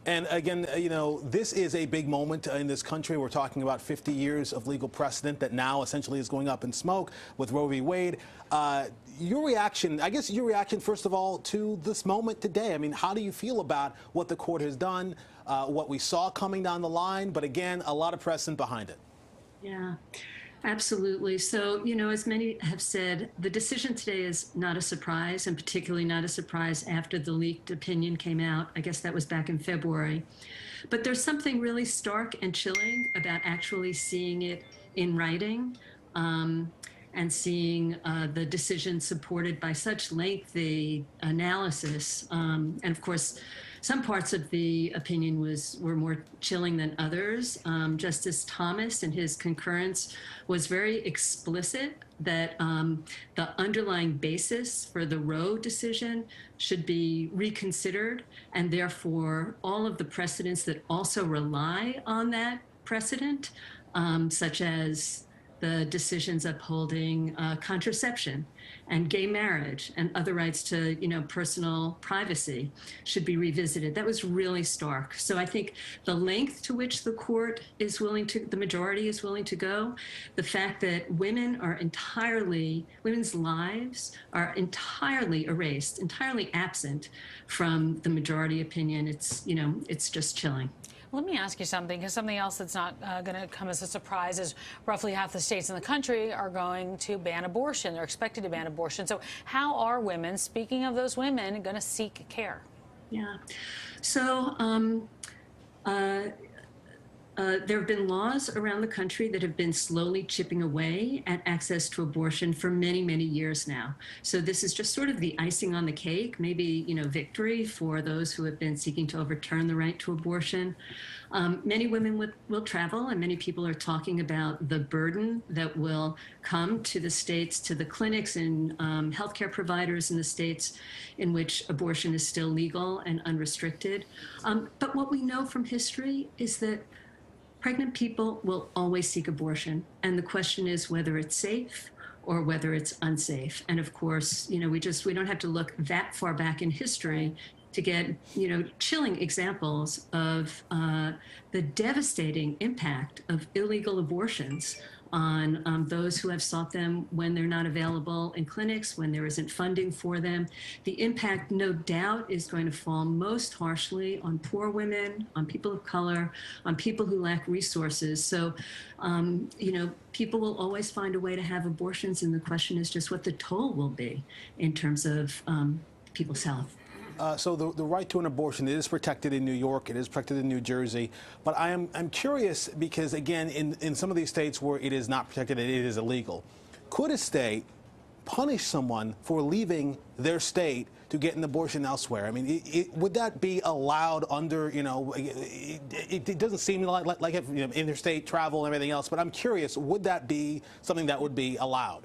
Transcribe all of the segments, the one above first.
And again, this is a big moment in this country. We're talking about 50 years of legal precedent that now essentially is going up in smoke with Roe v. Wade. Your reaction, first of all, to this moment today. I mean, how do you feel about what the court has done, what we saw coming down the line, but again, a lot of precedent behind it? Yeah. Absolutely. So, as many have said, the decision today is not a surprise, and particularly not a surprise after the leaked opinion came out. I guess that was back in February. But there's something really stark and chilling about actually seeing it in writing, and seeing the decision supported by such lengthy analysis. And of course, some parts of the opinion were more chilling than others. Justice Thomas, in his concurrence, was very explicit that the underlying basis for the Roe decision should be reconsidered, and therefore all of the precedents that also rely on that precedent, such as the decisions upholding contraception and gay marriage and other rights to, personal privacy, should be revisited. That was really stark. So I think the length to which the court is willing to, the majority is willing to go, the fact that women's lives are entirely erased, entirely absent from the majority opinion, it's just chilling. Let me ask you something, because something else that's not going to come as a surprise is roughly half the states in the country are going to ban abortion. They're expected to ban abortion. So how are women, speaking of those women, going to seek care? Yeah. So there have been laws around the country that have been slowly chipping away at access to abortion for many, many years now. So this is just sort of the icing on the cake, maybe, victory for those who have been seeking to overturn the right to abortion. Many women will travel, and many people are talking about the burden that will come to the states, to the clinics and healthcare providers in the states in which abortion is still legal and unrestricted. But what we know from history is that pregnant people will always seek abortion, and the question is whether it's safe or whether it's unsafe. And of course, we don't have to look that far back in history to get, chilling examples of the devastating impact of illegal abortions on those who have sought them when they're not available in clinics, when there isn't funding for them. The impact, no doubt, is going to fall most harshly on poor women, on people of color, on people who lack resources. So, people will always find a way to have abortions, and the question is just what the toll will be in terms of people's health. So the right to an abortion, it is protected in New York, it is protected in New Jersey, but I'm curious because, again, in some of these states where it is not protected and it is illegal, could a state punish someone for leaving their state to get an abortion elsewhere? I mean, would that be allowed under, it doesn't seem like interstate travel and everything else, but I'm curious, would that be something that would be allowed?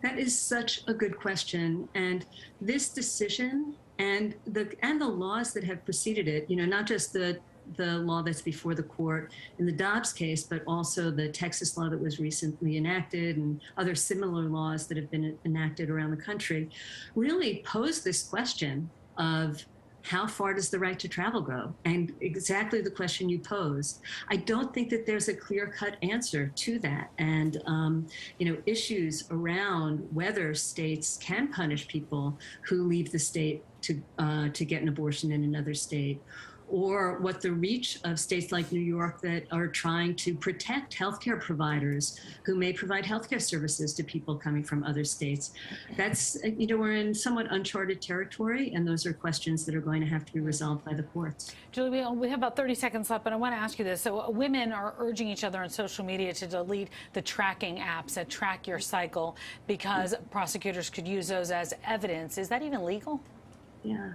That is such a good question, and this decision and the laws that have preceded it, not just the law that's before the court in the Dobbs case, but also the Texas law that was recently enacted and other similar laws that have been enacted around the country, really pose this question of how far does the right to travel go? And exactly the question you posed. I don't think that there's a clear-cut answer to that. And, issues around whether states can punish people who leave the state to get an abortion in another state, or what the reach of states like New York that are trying to protect healthcare providers who may provide healthcare services to people coming from other states. That's, we're in somewhat uncharted territory, and those are questions that are going to have to be resolved by the courts. Julie, we have about 30 seconds left, but I want to ask you this. So women are urging each other on social media to delete the tracking apps that track your cycle because prosecutors could use those as evidence. Is that even legal? Yeah.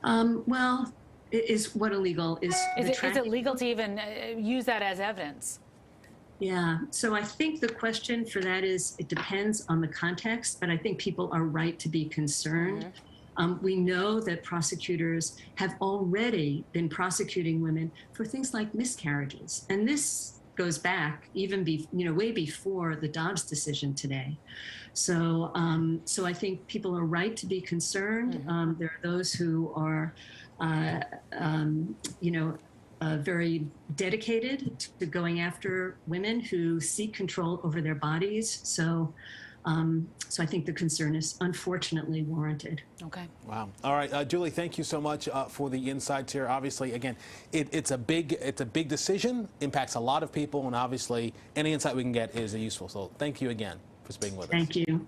Well, is what illegal is it legal to even use that as evidence? Yeah, so I think the question for that is it depends on the context, but I think people are right to be concerned. Mm-hmm. We know that prosecutors have already been prosecuting women for things like miscarriages, and this goes back even way before the Dobbs decision today. So, so I think people are right to be concerned. Mm-hmm. There are those who are you know, very dedicated to going after women who seek control over their bodies. So I think the concern is unfortunately warranted. Okay. Wow. All right, Julie, thank you so much for the insights here. Obviously, again, it's a big decision, impacts a lot of people, and obviously any insight we can get is useful. So thank you again for speaking with us. Thank you.